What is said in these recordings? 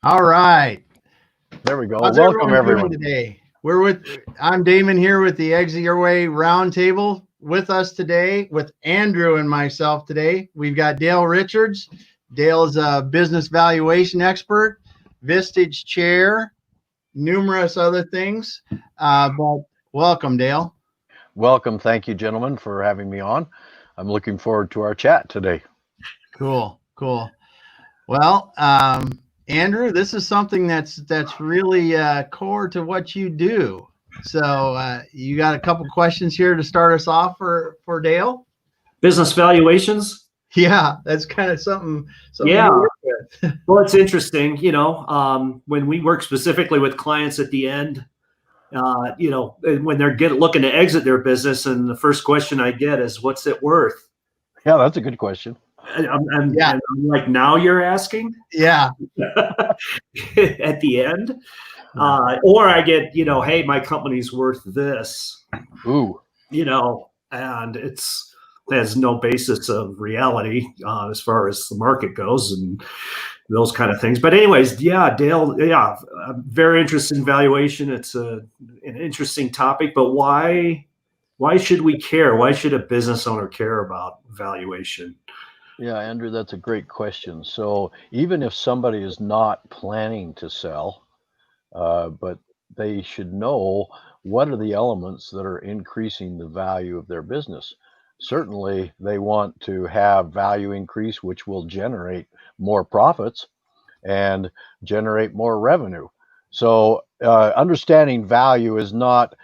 All right. There we go. How's Welcome, everyone everyone. today. I'm Damon here with the Exit Your Way Roundtable. With us today, with Andrew and myself today, we've got Dale Richards. Dale's a business valuation expert, Vistage chair, numerous other things. But welcome, Dale. Welcome. Thank you, gentlemen, for having me on. I'm looking forward to our chat today. Cool. Well, Andrew, this is something that's really core to what you do. So you got a couple questions here to start us off for Dale? Business valuations? Yeah, that's kind of something Yeah. to work with. Well, it's interesting, when we work specifically with clients at the end, when they're looking to exit their business, and the first question I get is, what's it worth? Yeah, that's a good question. I'm like, now you're asking? Yeah. At the end? Or I get, hey, my company's worth this. Ooh. And it has no basis of reality as far as the market goes and those kind of things. But anyways, yeah, Dale, I'm very interested in valuation. It's an interesting topic, but why should we care? Why should a business owner care about valuation? Yeah, Andrew, that's a great question. So even if somebody is not planning to sell, but they should know what are the elements that are increasing the value of their business. Certainly, they want to have value increase, which will generate more profits and generate more revenue. So understanding value is not,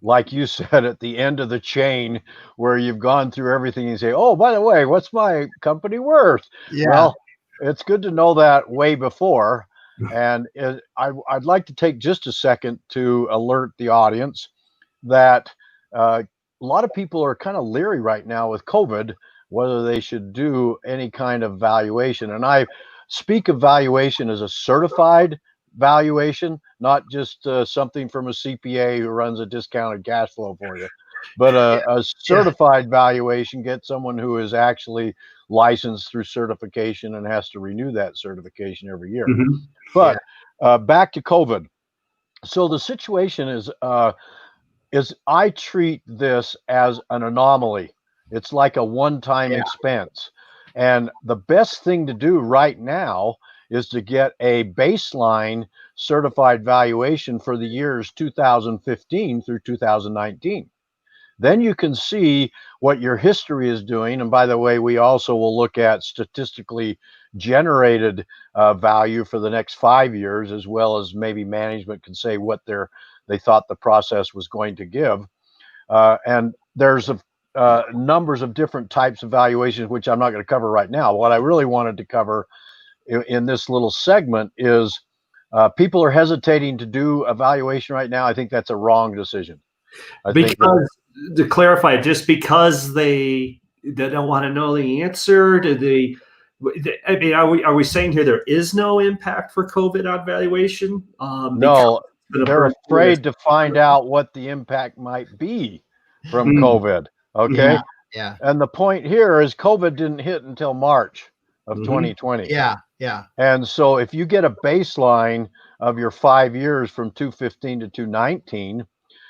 like you said, at the end of the chain where you've gone through everything and say, oh, by the way, what's my company worth? Yeah. Well, it's good to know that way before. And I'd like to take just a second to alert the audience that a lot of people are kind of leery right now with COVID, whether they should do any kind of valuation. And I speak of valuation as a certified valuation, not just something from a CPA who runs a discounted cash flow for you, but a certified valuation gets someone who is actually licensed through certification and has to renew that certification every year. Mm-hmm. But back to COVID. So the situation is I treat this as an anomaly. It's like a one-time expense. And the best thing to do right now is to get a baseline certified valuation for the years 2015 through 2019. Then you can see what your history is doing. And by the way, we also will look at statistically generated value for the next 5 years, as well as maybe management can say what they thought the process was going to give. And there's numbers of different types of valuations, which I'm not going to cover right now. What I really wanted to cover in this little segment is people are hesitating to do a valuation right now. I think that's a wrong decision. To clarify, just because they don't want to know the answer, are we saying here there is no impact for COVID on valuation? No, they're afraid to find out what the impact might be from COVID. Okay. Yeah. And the point here is COVID didn't hit until March of 2020. Yeah. And so if you get a baseline of your 5 years from 2015 to 2019,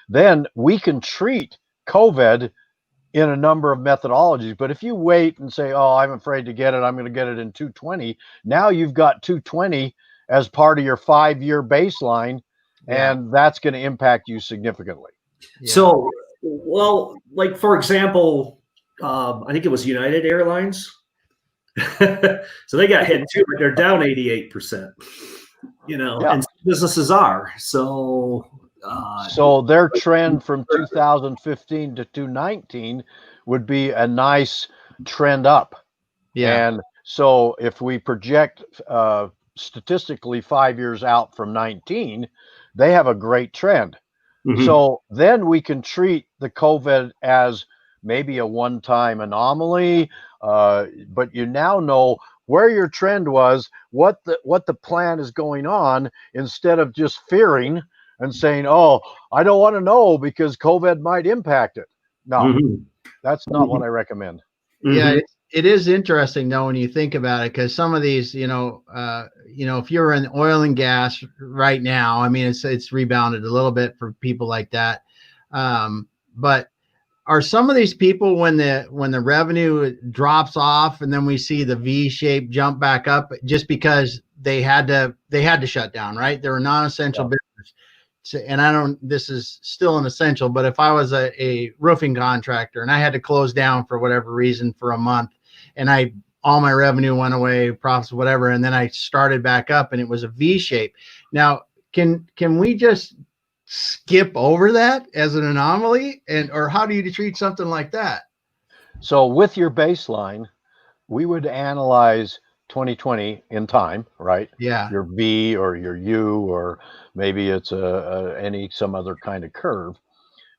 then we can treat COVID in a number of methodologies. But if you wait and say, oh, I'm afraid to get it, I'm going to get it in 2020, now you've got 2020 as part of your 5-year baseline, and that's going to impact you significantly. Yeah. So, well, like, for example, I think it was United Airlines. So they got hit too, but they're down 88%, and businesses are. So their trend from 2015 to 2019 would be a nice trend up. Yeah. And so if we project statistically 5 years out from 19, they have a great trend. Mm-hmm. So then we can treat the COVID as maybe a one-time anomaly, but you now know where your trend was, what the plan is going on, instead of just fearing and saying, oh, I don't want to know because COVID might impact it. No, that's not what I recommend. Yeah, it is interesting though when you think about it, because some of these, if you're in oil and gas right now, I mean, it's rebounded a little bit for people like that. But are some of these people, when the revenue drops off and then we see the V-shaped jump back up, just because they had to shut down, right? They're a non-essential business. So, and this is still an essential, but if I was a roofing contractor and I had to close down for whatever reason for a month, and all my revenue went away, profits, whatever, and then I started back up and it was a V shape. Now, can we just skip over that as an anomaly, or how do you treat something like that? So with your baseline, we would analyze 2020 in time, right? Yeah. Your V or your U, or maybe it's some other kind of curve,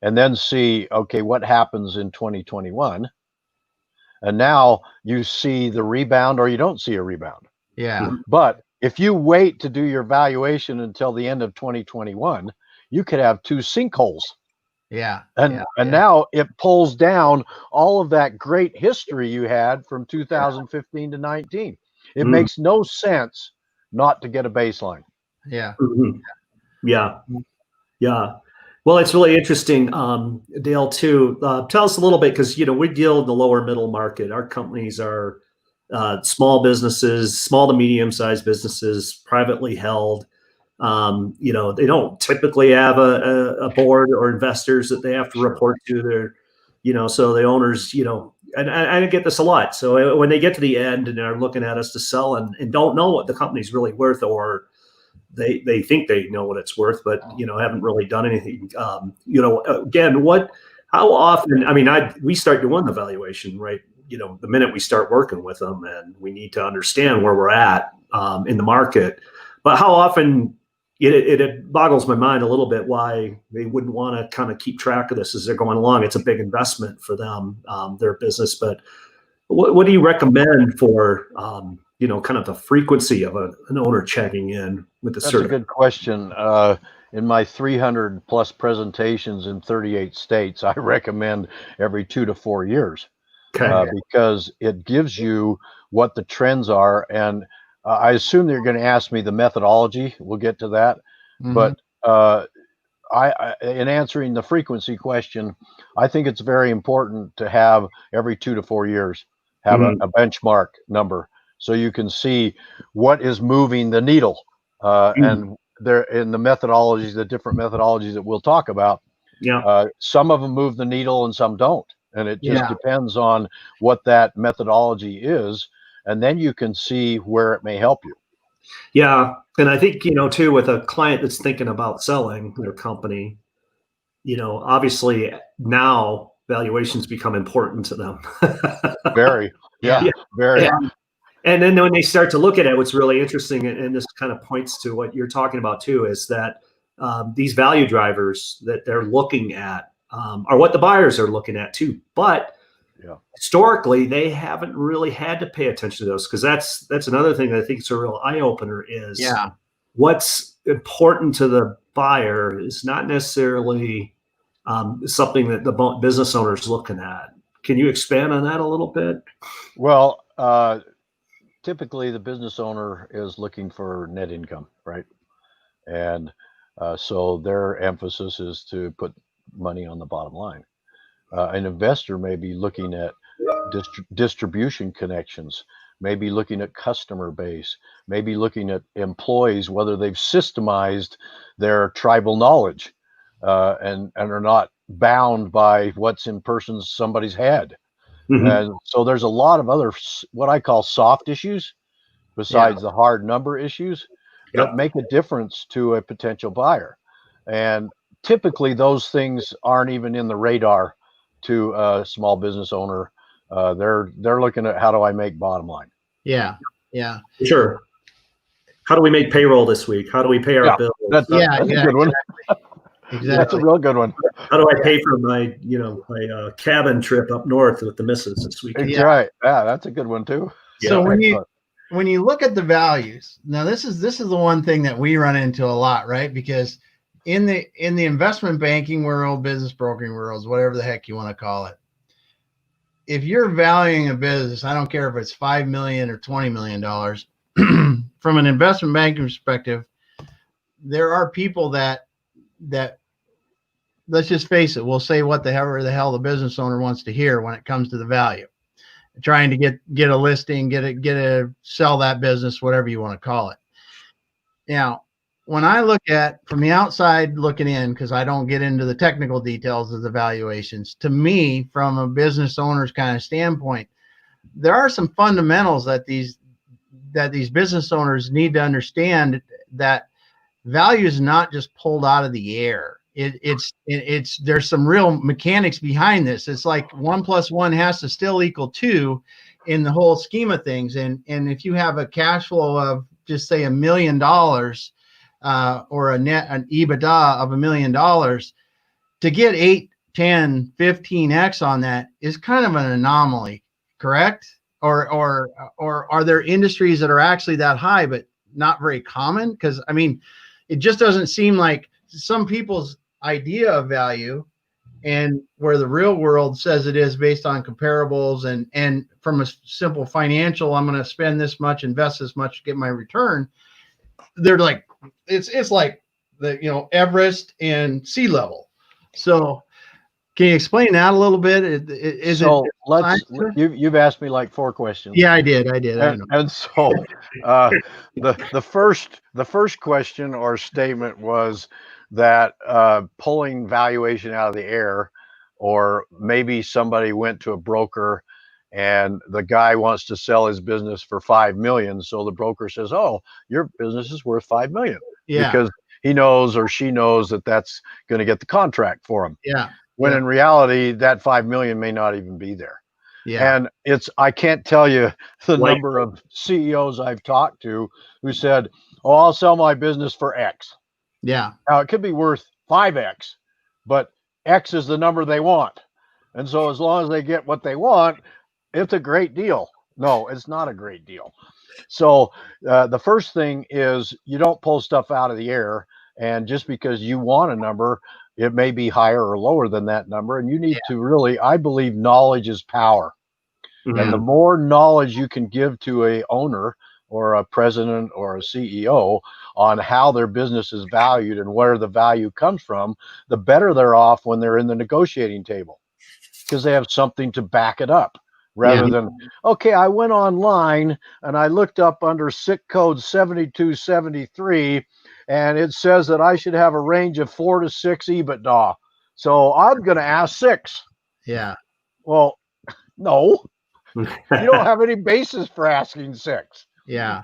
and then see, okay, what happens in 2021? And now you see the rebound or you don't see a rebound. Yeah. But if you wait to do your valuation until the end of 2021, you could have two sinkholes. Yeah. And now it pulls down all of that great history you had from 2015 to 19. It makes no sense not to get a baseline. Yeah. Mm-hmm. Yeah. Yeah. Well, it's really interesting, Dale, too. Tell us a little bit, because, we deal in the lower middle market. Our companies are small businesses, small to medium-sized businesses, privately held. They don't typically have a board or investors that they have to report to. So the owners, and I get this a lot. So when they get to the end and they're looking at us to sell and don't know what the company's really worth, or they think they know what it's worth, but haven't really done anything. Again, how often? I mean, we start doing the valuation, right? The minute we start working with them, and we need to understand where we're at in the market. But how often? It boggles my mind a little bit why they wouldn't want to kind of keep track of this as they're going along. It's a big investment for them, their business. But what do you recommend for kind of the frequency of an owner checking in with the That's a good question. In my 300 plus presentations in 38 states, I recommend every 2 to 4 years, because it gives you what the trends are. And I assume they're going to ask me the methodology. We'll get to that. But in answering the frequency question, I think it's very important to have every 2 to 4 years, have a benchmark number, so you can see what is moving the needle. And there, in the methodologies, the different methodologies that we'll talk about, some of them move the needle and some don't. And it just depends on what that methodology is. And then you can see where it may help you. Yeah. And I think, too, with a client that's thinking about selling their company, obviously now valuations become important to them. Very. Very. And then when they start to look at it, what's really interesting, and this kind of points to what you're talking about too, is that these value drivers that they're looking at are what the buyers are looking at too. But historically, they haven't really had to pay attention to those, because that's another thing that I think is a real eye opener. Is what's important to the buyer is not necessarily something that the business owner is looking at. Can you expand on that a little bit? Well, typically the business owner is looking for net income, right? And so their emphasis is to put money on the bottom line. An investor may be looking at distribution connections, maybe looking at customer base, maybe looking at employees, whether they've systemized their tribal knowledge and are not bound by what's in somebody's head. And so there's a lot of other, what I call soft issues, besides the hard number issues, that make a difference to a potential buyer. And typically those things aren't even in the radar to a small business owner. They're looking at, how do I make bottom line? Yeah. Sure. How do we make payroll this week? How do we pay our bills? That's a good one. Exactly. That's a real good one. How do I pay for my, my cabin trip up north with the missus this week? That's right. Yeah, that's a good one too. So when you look at the values, now this is the one thing that we run into a lot, right? Because in the investment banking world, business brokering worlds, whatever the heck you want to call it, if you're valuing a business, I don't care if it's $5 million or $20 million, from an investment banking perspective, there are people that let's just face it, will say what the hell the business owner wants to hear when it comes to the value, trying to get a listing, get a sell that business, whatever you want to call it. Now, when I look at from the outside looking in, because I don't get into the technical details of the valuations, to me, from a business owner's kind of standpoint, there are some fundamentals that these business owners need to understand, that value is not just pulled out of the air. It's there's some real mechanics behind this. It's like 1 + 1 has to still equal 2 in the whole scheme of things. And if you have a cash flow of just say $1 million, or an EBITDA of $1 million, to get 8, 10, 15x on that is kind of an anomaly, correct? Or are there industries that are actually that high but not very common? Because I mean, it just doesn't seem like some people's idea of value, and where the real world says it is based on comparables and from a simple financial, I'm going to spend this much, invest this much to get my return. They're like, it's like the Everest and sea level. So can you explain that a little bit? You've asked me like 4 questions. Yeah, I did. And so the first question or statement was that pulling valuation out of the air, or maybe somebody went to a broker and the guy wants to sell his business for 5 million. So the broker says, "Oh, your business is worth 5 million." Yeah. Because he knows or she knows that that's going to get the contract for him. Yeah. When in reality, that 5 million may not even be there. Yeah. And I can't tell you the number of CEOs I've talked to who said, "Oh, I'll sell my business for X." Yeah. Now it could be worth 5X, but X is the number they want. And so as long as they get what they want, it's a great deal. No, it's not a great deal. So the first thing is, you don't pull stuff out of the air, and just because you want a number, it may be higher or lower than that number. And you need to really, I believe knowledge is power. Mm-hmm. And the more knowledge you can give to a owner or a president or a CEO on how their business is valued and where the value comes from, the better they're off when they're in the negotiating table, because they have something to back it up, rather than, okay, I went online and I looked up under SIC code 7273 and it says that I should have a range of 4 to 6 EBITDA. So I'm going to ask 6. Yeah. Well, no, you don't have any basis for asking 6. Yeah.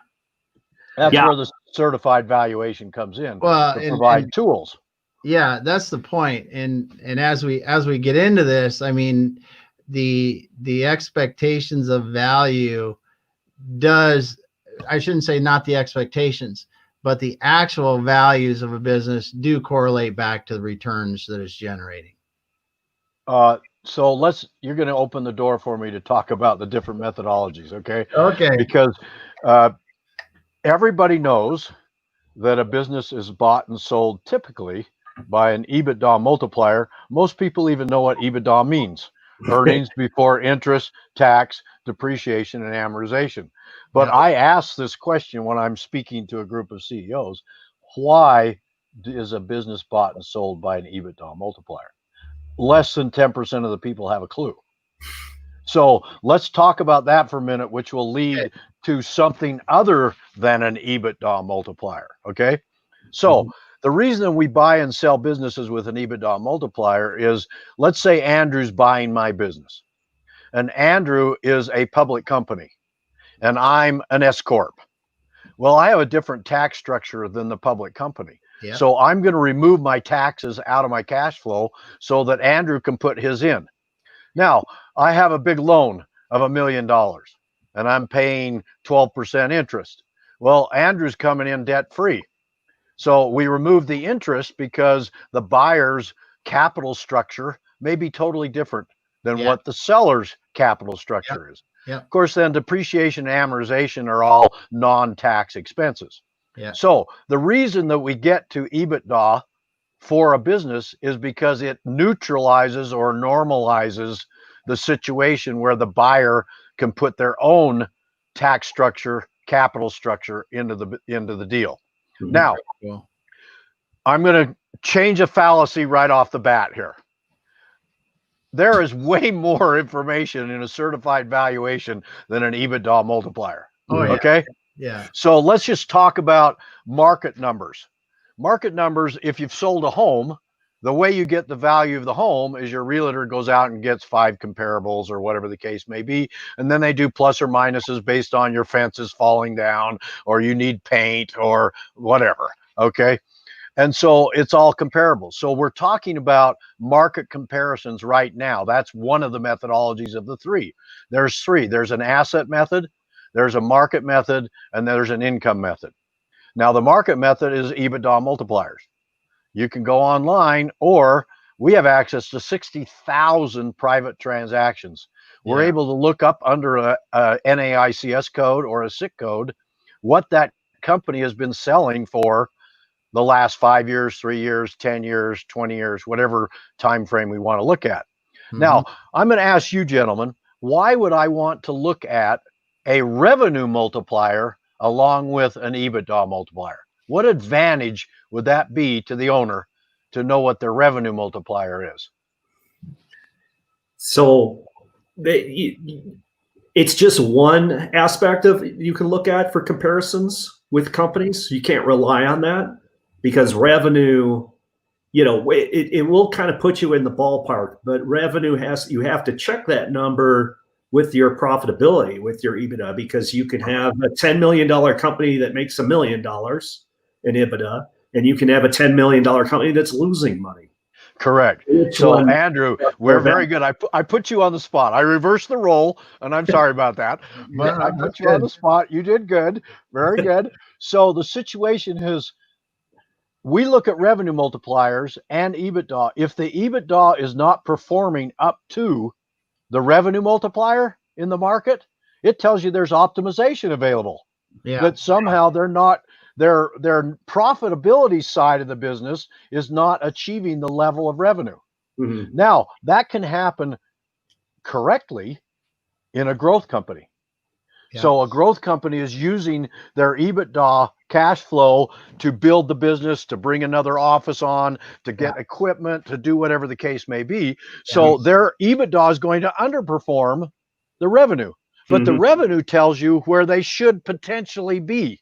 That's where the certified valuation comes in, to provide tools. Yeah, that's the point. And as we get into this, I mean, the expectations of value I shouldn't say not the expectations, but the actual values of a business do correlate back to the returns that it's generating. So you're going to open the door for me to talk about the different methodologies. Okay. Okay. Because everybody knows that a business is bought and sold typically by an EBITDA multiplier. Most people even know what EBITDA means: earnings before interest, tax, depreciation, and amortization. But I ask this question when I'm speaking to a group of CEOs: why is a business bought and sold by an EBITDA multiplier? Less than 10% of the people have a clue. So let's talk about that for a minute, which will lead to something other than an EBITDA multiplier. Okay. So the reason we buy and sell businesses with an EBITDA multiplier is, let's say Andrew's buying my business, and Andrew is a public company and I'm an S Corp. Well, I have a different tax structure than the public company. Yep. So I'm going to remove my taxes out of my cash flow so that Andrew can put his in. Now, I have a big loan of $1 million and I'm paying 12% interest. Well, Andrew's coming in debt free. So we remove the interest because the buyer's capital structure may be totally different than what the seller's capital structure is. Of course, then depreciation and amortization are all non-tax expenses. So the reason that we get to EBITDA for a business is because it neutralizes or normalizes the situation where the buyer can put their own tax structure, capital structure into the deal. Now, Cool. I'm going to change a fallacy right off the bat here. There is way more information in a certified valuation than an EBITDA multiplier. Oh, yeah. Okay. Yeah. So let's just talk about market numbers. Market numbers, if you've sold a home, the way you get the value of the home is your realtor goes out and gets 5 comparables or whatever the case may be. And then they do plus or minuses based on your fences falling down or you need paint or whatever. Okay. And so it's all comparable. So we're talking about market comparisons right now. That's one of the methodologies of the 3. There's 3. There's an asset method, there's a market method, and there's an income method. Now, the market method is EBITDA multipliers. You can go online, or we have access to 60,000 private transactions. We're able to look up under a NAICS code or a SIC code what that company has been selling for the last 5 years, 3 years, 10 years, 20 years, whatever time frame we want to look at. Now, I'm going to ask you gentlemen, why would I want to look at a revenue multiplier along with an EBITDA multiplier? What advantage would that be to the owner to know what their revenue multiplier is? So it's just one aspect of you can look at for comparisons with companies. You can't rely on that because revenue, it will kind of put you in the ballpark, but revenue you have to check that number with your profitability, with your EBITDA, because you can have a $10 million company that makes $1 million in EBITDA, and you can have a $10 million company that's losing money. Correct. So Andrew, we're very good. I put you on the spot. I reversed the role, and I'm sorry about that, but I put you on the spot. You did good. Very good. So the situation is, we look at revenue multipliers and EBITDA. If the EBITDA is not performing up to the revenue multiplier in the market, it tells you there's optimization available. Yeah. That somehow they're not, their profitability side of the business is not achieving the level of revenue. Now, that can happen correctly in a growth company. So a growth company is using their EBITDA cash flow to build the business, to bring another office on, to get equipment, to do whatever the case may be. So their EBITDA is going to underperform the revenue, but the revenue tells you where they should potentially be.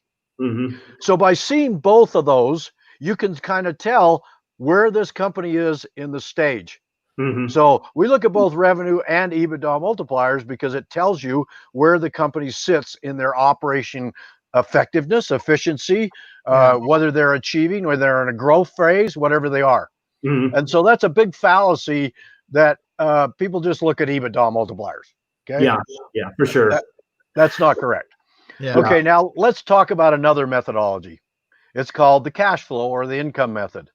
So by seeing both of those, you can kind of tell where this company is in the stage. So we look at both revenue and EBITDA multipliers because it tells you where the company sits in their operation effectiveness, efficiency, whether they're achieving, whether they're in a growth phase, whatever they are. And so that's a big fallacy that people just look at EBITDA multipliers. Okay. Yeah, for sure. That's not correct. Okay, now let's talk about another methodology. It's called the cash flow or the income method.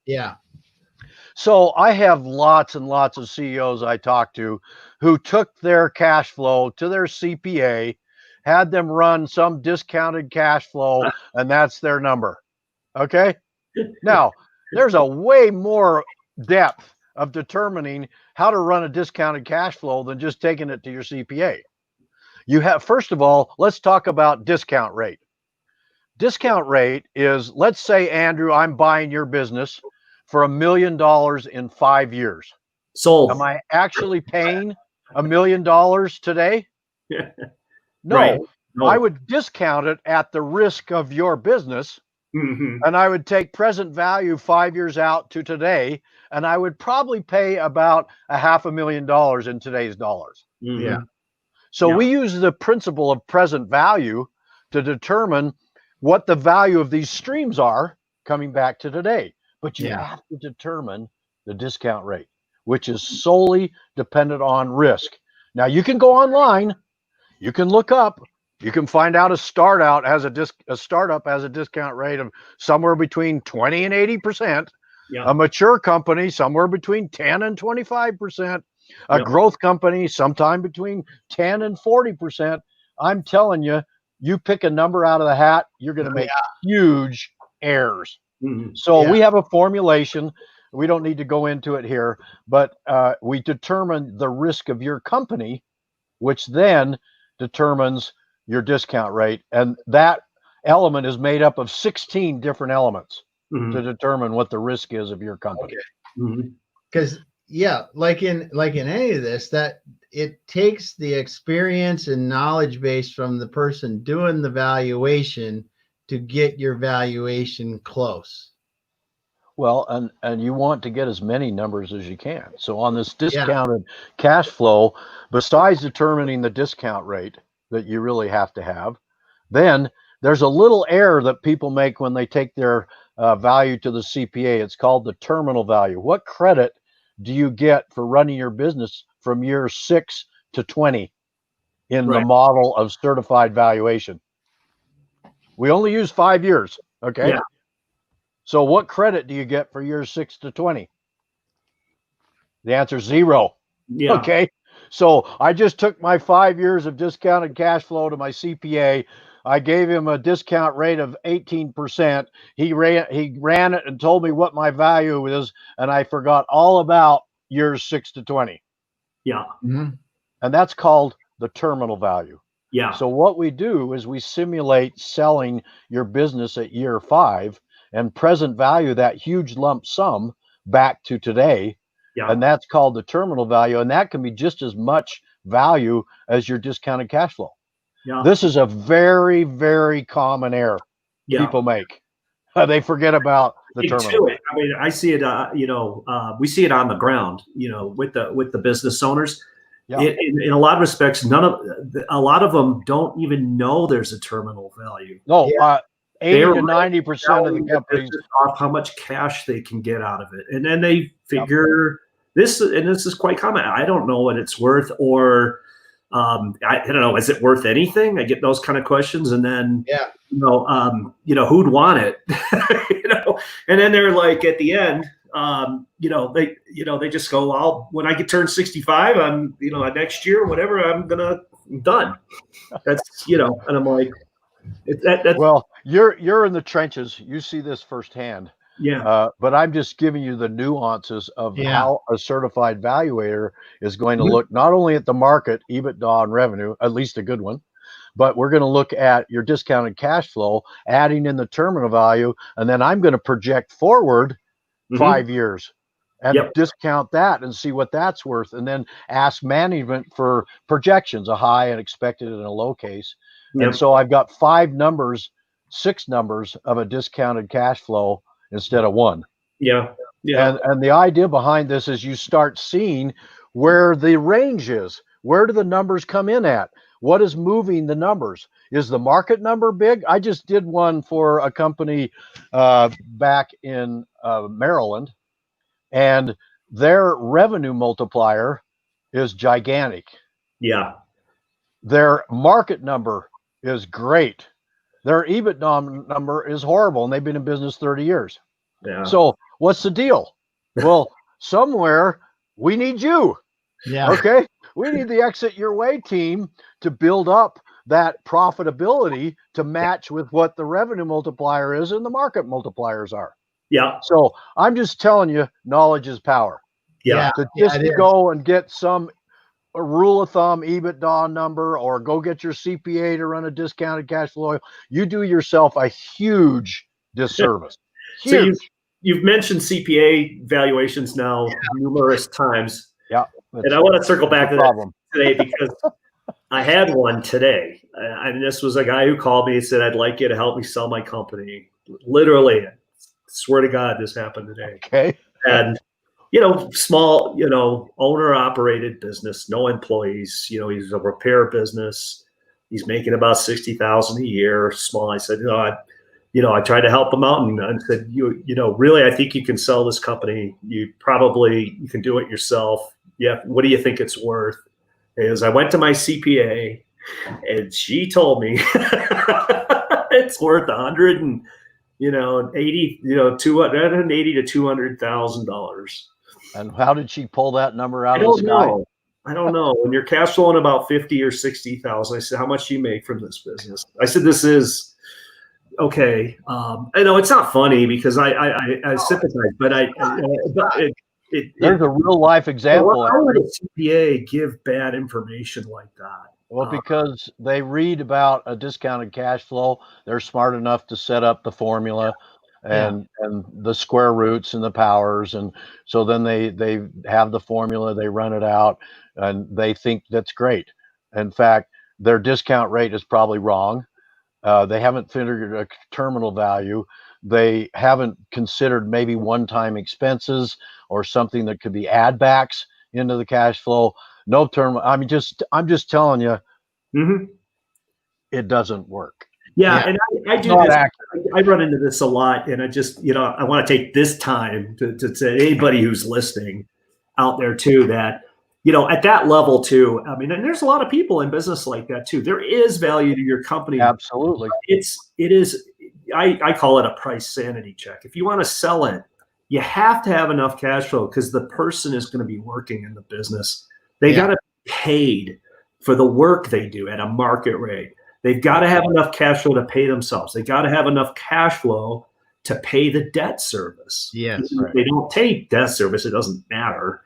So I have lots and lots of CEOs I talk to who took their cash flow to their CPA, had them run some discounted cash flow, and that's their number. Okay. Now, there's a way more depth of determining how to run a discounted cash flow than just taking it to your CPA. You have, first of all, let's talk about discount rate. Discount rate is, let's say, Andrew, I'm buying your business for $1 million in 5 years. Sold. Am I actually paying $1 million today? No. Right. No. I would discount it at the risk of your business, and I would take present value 5 years out to today, and I would probably pay about $500,000 in today's dollars. So we use the principle of present value to determine what the value of these streams are coming back to today. But you have to determine the discount rate, which is solely dependent on risk. Now, you can go online, you can look up, you can find out a startup has a discount rate of somewhere between 20 and 80%. A mature company somewhere between 10 and 25%. A growth company sometime between 10 and 40%. I'm telling you, you pick a number out of the hat, you're going to make huge errors. So we have a formulation. we don't need to go into it here, but we determine the risk of your company, which then determines your discount rate. And that element is made up of 16 different elements to determine what the risk is of your company. Because yeah, like in any of this, that it takes the experience and knowledge base from the person doing the valuation to get your valuation close. Well, and you want to get as many numbers as you can. So on this discounted cash flow, besides determining the discount rate that you really have to have, then there's a little error that people make when they take their value to the CPA. It's called the terminal value. What credit do you get for running your business from year 6 to 20 in the model of certified valuation? We only use 5 years, okay? Yeah. So what credit do you get for years 6 to 20? The answer is 0. Yeah. Okay. So I just took my 5 years of discounted cash flow to my CPA. I gave him a discount rate of 18%. He ran it and told me what my value is, and I forgot all about years 6 to 20. Yeah. And that's called the terminal value. Yeah. So what we do is we simulate selling your business at year 5 and present value that huge lump sum back to today. Yeah. And that's called the terminal value. And that can be just as much value as your discounted cash flow. Yeah. This is a very, very common error people make. They forget about the terminal. I mean, I see it, we see it on the ground, with the business owners. Yeah. In a lot of respects, a lot of them don't even know there's a terminal value. No, 80 to 90% of the companies off how much cash they can get out of it, and then they figure this, and this is quite common. I don't know what it's worth, or I don't know, is it worth anything? I get those kind of questions, and then who'd want it, and then they're like at the end. They just go, well, when I get turned 65, I'm, next year, whatever, I'm done. That's, and I'm like, that's, well, you're in the trenches. You see this firsthand. Yeah. But I'm just giving you the nuances of how a certified valuator is going to look not only at the market, EBITDA and revenue, at least a good one, but we're going to look at your discounted cash flow, adding in the terminal value, and then I'm going to project forward 5 years and discount that and see what that's worth, and then ask management for projections, a high and expected and a low case. And so I've got 6 numbers of a discounted cash flow instead of 1. And the idea behind this is you start seeing where the range is. Where do the numbers come in at? What is moving the numbers? Is the market number big? I just did one for a company back in Maryland, and their revenue multiplier is gigantic. Yeah. Their market number is great. Their EBITDA number is horrible, and they've been in business 30 years. Yeah. So what's the deal? Well, somewhere we need you. Yeah. Okay. We need the Exit Your Way team to build up that profitability to match with what the revenue multiplier is and the market multipliers are. Yeah. So I'm just telling you, knowledge is power. Yeah. To go and get some rule of thumb EBITDA number, or go get your CPA to run a discounted cash flow, you do yourself a huge disservice. Huge. So you've mentioned CPA valuations now numerous times. Yeah. And I want to circle back to that today, because I had one today. And this was a guy who called me and said, I'd like you to help me sell my company. Literally, I swear to God, this happened today. Okay. And, small, owner operated business, no employees, he's a repair business. He's making about $60,000 a year, small. I said, I tried to help him out, and I said, really, I think you can sell this company. You can do it yourself. Yeah. What do you think it's worth? Is I went to my CPA, and she told me it's worth $180,000 to $200,000. And how did she pull that number out of the sky? I don't know. When you're cash flowing about 50 or 60,000, I said, how much do you make from this business? I said, this is, okay, I know it's not funny because I sympathize, but There's a real life example. How would a CPA give bad information like that? Well, because they read about a discounted cash flow, they're smart enough to set up the formula and the square roots and the powers, and so then they have the formula, they run it out, and they think that's great. In fact, their discount rate is probably wrong. They haven't figured a terminal value. They haven't considered maybe one-time expenses or something that could be add backs into the cash flow. No term. I'm just telling you, it doesn't work. Yeah, and I do this. I run into this a lot, and I just, I want to take this time to say anybody who's listening out there too that, at that level too. I mean, and there's a lot of people in business like that too. There is value to your company. Absolutely. It is. I call it a price sanity check. If you want to sell it, you have to have enough cash flow because the person is going to be working in the business. They got to be paid for the work they do at a market rate. They've got to have enough cash flow to pay themselves. They got to have enough cash flow to pay the debt service. Yes. If they don't take debt service, it doesn't matter.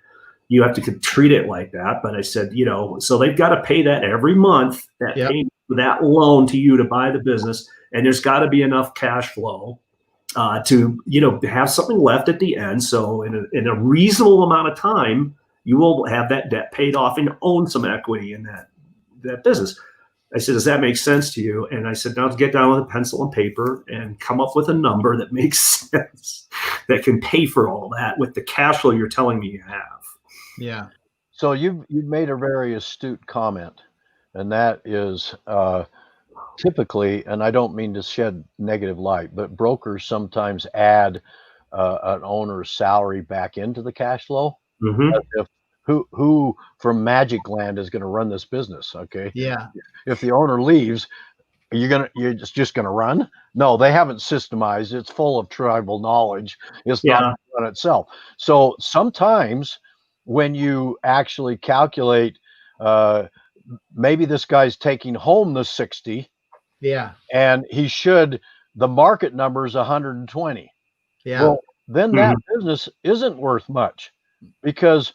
You have to treat it like that. But I said, so they've got to pay that every month, that payment for that loan to you to buy the business. And there's got to be enough cash flow to, have something left at the end. So in a reasonable amount of time, you will have that debt paid off and own some equity in that business. I said, does that make sense to you? And I said, now get down with a pencil and paper and come up with a number that makes sense, that can pay for all that with the cash flow you're telling me you have. Yeah. So you've made a very astute comment, and that is typically, and I don't mean to shed negative light, but brokers sometimes add an owner's salary back into the cash flow. If who from Magic Land is going to run this business? Okay. Yeah. If the owner leaves, you're just going to run? No, they haven't systemized. It's full of tribal knowledge. It's not on itself. So sometimes when you actually calculate, maybe this guy's taking home the 60. Yeah. And the market number is 120. Yeah. Well, then that business isn't worth much, because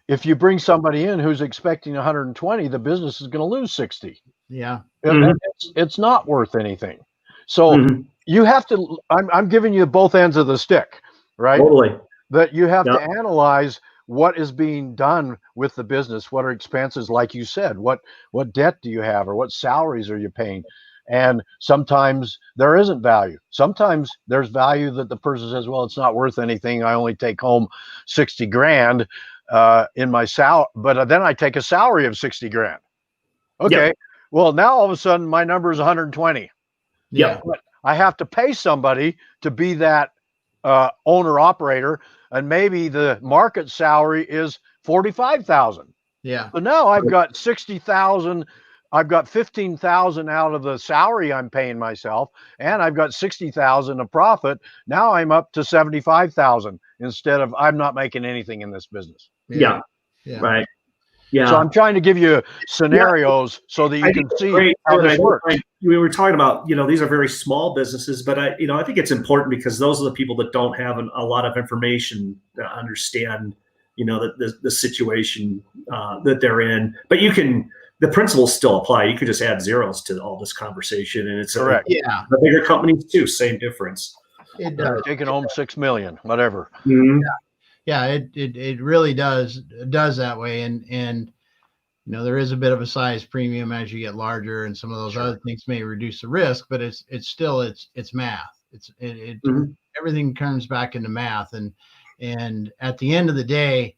if you bring somebody in who's expecting 120, the business is going to lose 60. Yeah. It's not worth anything. So you have to, I'm giving you both ends of the stick, right? Totally. That you have to analyze what is being done with the business. What are expenses? Like you said, what debt do you have, or what salaries are you paying? And sometimes there isn't value. Sometimes there's value that the person says, well, it's not worth anything. I only take home 60 grand in my salary, but then I take a salary of 60 grand. Okay. Yep. Well, now all of a sudden my number is 120. Yeah. But I have to pay somebody to be that owner operator, and maybe the market salary is 45,000. Yeah. So now I've got 60,000. I've got 15,000 out of the salary I'm paying myself, and I've got 60,000 of profit. Now I'm up to 75,000 instead of, I'm not making anything in this business. Yeah. Right. Yeah. So I'm trying to give you scenarios so that you can see how this works. We were talking about, these are very small businesses, but I think it's important because those are the people that don't have a lot of information to understand, the situation that they're in. But the principles still apply. You could just add zeros to all this conversation, and it's correct. The bigger companies too, same difference. It does. Taking home 6 million, whatever. Yeah, it really does that way, and there is a bit of a size premium as you get larger, and some of those other things may reduce the risk, but it's still math. Everything comes back into math, and at the end of the day,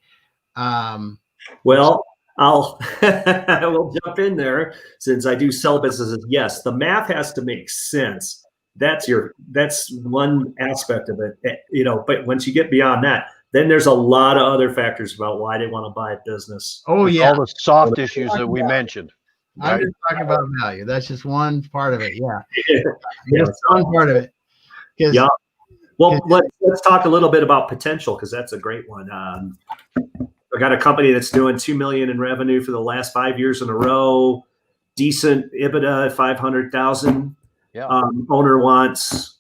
well, I will jump in there since I do sell businesses. Yes, the math has to make sense. That's one aspect of it, but once you get beyond that, then there's a lot of other factors about why they want to buy a business. Oh yeah, all the soft issues that we mentioned. I'm just talking about value. That's just one part of it. Yeah, that's one part of it. Yeah. Well, let's talk a little bit about potential, because that's a great one. I got a company that's doing $2 million in revenue for the last 5 years in a row, decent EBITDA at 500,000. Yeah. Owner wants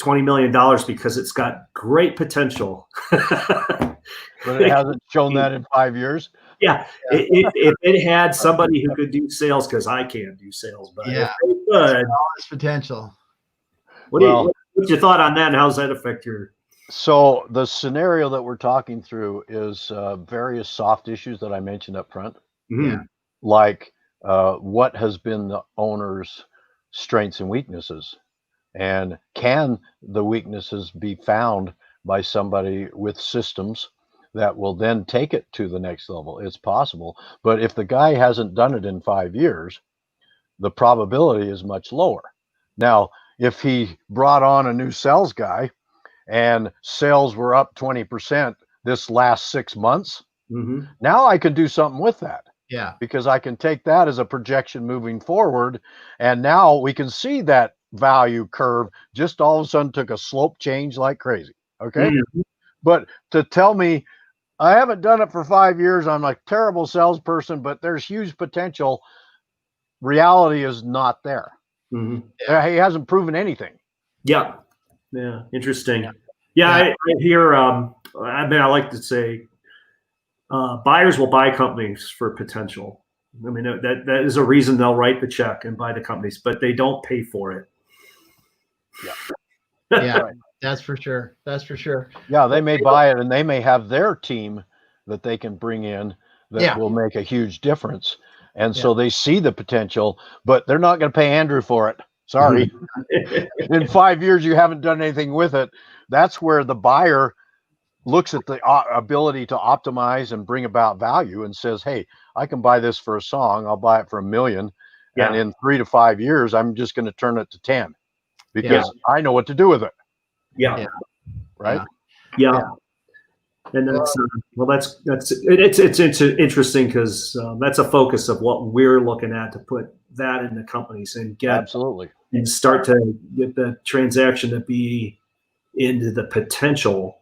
$20 million because it's got great potential. But it hasn't shown that in 5 years. Yeah, if it had somebody who could do sales, because I can't do sales, but if they could, all this potential. What's your thought on that, and how does that affect your? So the scenario that we're talking through is various soft issues that I mentioned up front, like what has been the owner's strengths and weaknesses, and can the weaknesses be found by somebody with systems that will then take it to the next level? It's possible, but if the guy hasn't done it in 5 years, the probability is much lower. Now, if he brought on a new sales guy and sales were up 20% this last 6 months, now I can do something with that. Yeah. Because I can take that as a projection moving forward. And now we can see that value curve just all of a sudden took a slope change like crazy. Okay. But to tell me I haven't done it for 5 years, I'm a terrible salesperson, but there's huge potential. Reality is not there. He hasn't proven anything. Yeah. Interesting. I hear, I like to say, buyers will buy companies for potential. I mean, that is a reason they'll write the check and buy the companies, but they don't pay for it. Yeah, that's for sure. That's for sure. Yeah, they may buy it and they may have their team that they can bring in that will make a huge difference. And so they see the potential, but they're not going to pay Andrew for it. Sorry. In 5 years, you haven't done anything with it. That's where the buyer looks at the ability to optimize and bring about value and says, hey, I can buy this for a song. I'll buy it for $1 million. And in 3 to 5 years, I'm just going to turn it to 10 because I know what to do with it. Right. And that's it's interesting because that's a focus of what we're looking at, to put that in the companies and get and start to get the transaction to be into the potential.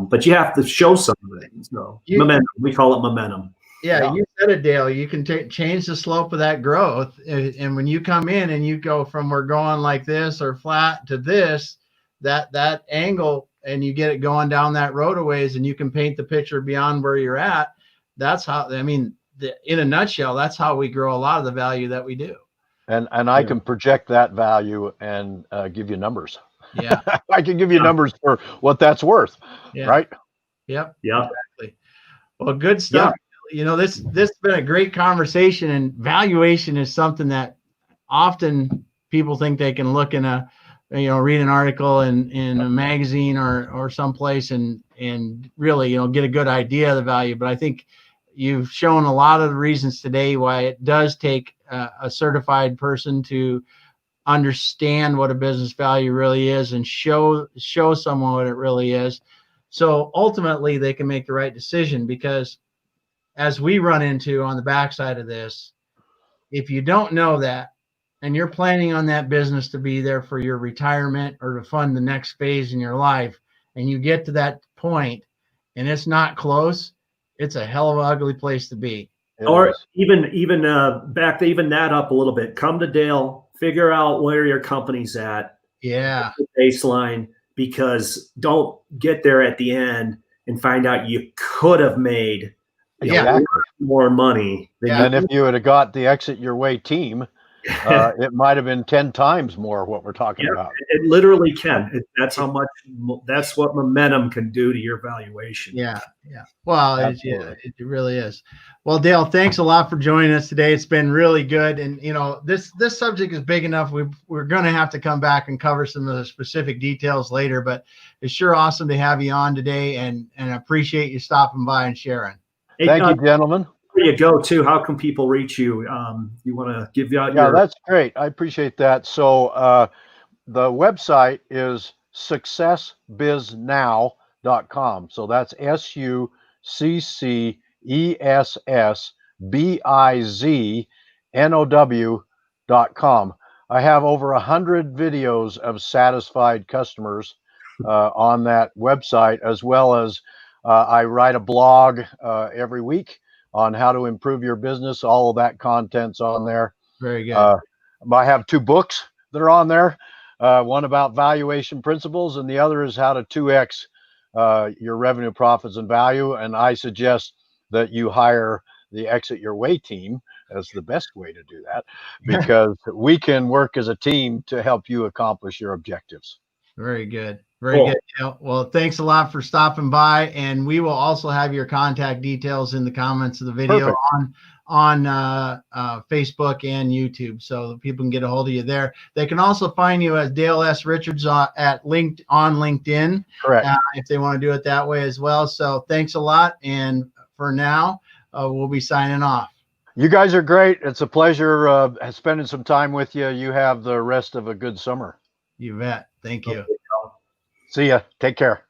But you have to show some of it. So momentum, we call it momentum. Yeah, you said it, Dale. You can change the slope of that growth, and when you come in and you go from we're going like this or flat to this, that angle, and you get it going down that road a ways, and you can paint the picture beyond where you're at. That's how, I mean, in a nutshell, that's how we grow a lot of the value that we do. And I can project that value and give you numbers. Yeah. I can give you numbers for what that's worth. Right. Yep. Exactly. Well, good stuff. You know, this has been a great conversation, and valuation is something that often people think they can look in a, read an article in a magazine or someplace and really, get a good idea of the value. But I think you've shown a lot of the reasons today why it does take a certified person to understand what a business value really is and show someone what it really is. So ultimately they can make the right decision, because as we run into on the backside of this, if you don't know that, and you're planning on that business to be there for your retirement or to fund the next phase in your life, and you get to that point and it's not close, it's a hell of an ugly place to be. Or even back to even that up a little bit. Come to Dale, figure out where your company's at. Yeah. Baseline, because don't get there at the end and find out you could have made more money. And if you had got the Exit Your Way team, it might have been 10 times more what we're talking about. It literally can. That's how much. That's what momentum can do to your valuation. Well, it really is. Well, Dale, thanks a lot for joining us today. It's been really good, and this subject is big enough. We're going to have to come back and cover some of the specific details later. But it's sure awesome to have you on today, and I appreciate you stopping by and sharing. Hey, thank you, gentlemen. Where you go to? How can people reach you? You want to give out your? That's great. I appreciate that. So the website is successbiznow.com. So that's successbiznow.com. I have over 100 videos of satisfied customers on that website, as well as I write a blog every week on how to improve your business. All of that content's on there. Very good. I have 2 books that are on there. One about valuation principles, and the other is how to 2x your revenue, profits, and value. And I suggest that you hire the Exit Your Way team as the best way to do that, because we can work as a team to help you accomplish your objectives. Very good. Very good. Dale. Well, thanks a lot for stopping by, and we will also have your contact details in the comments of the video on Facebook and YouTube, so that people can get a hold of you there. They can also find you as Dale S. Richards on LinkedIn. Correct. If they want to do it that way as well. So thanks a lot, and for now, we'll be signing off. You guys are great. It's a pleasure spending some time with you. You have the rest of a good summer. You bet. Thank you. See ya. Take care.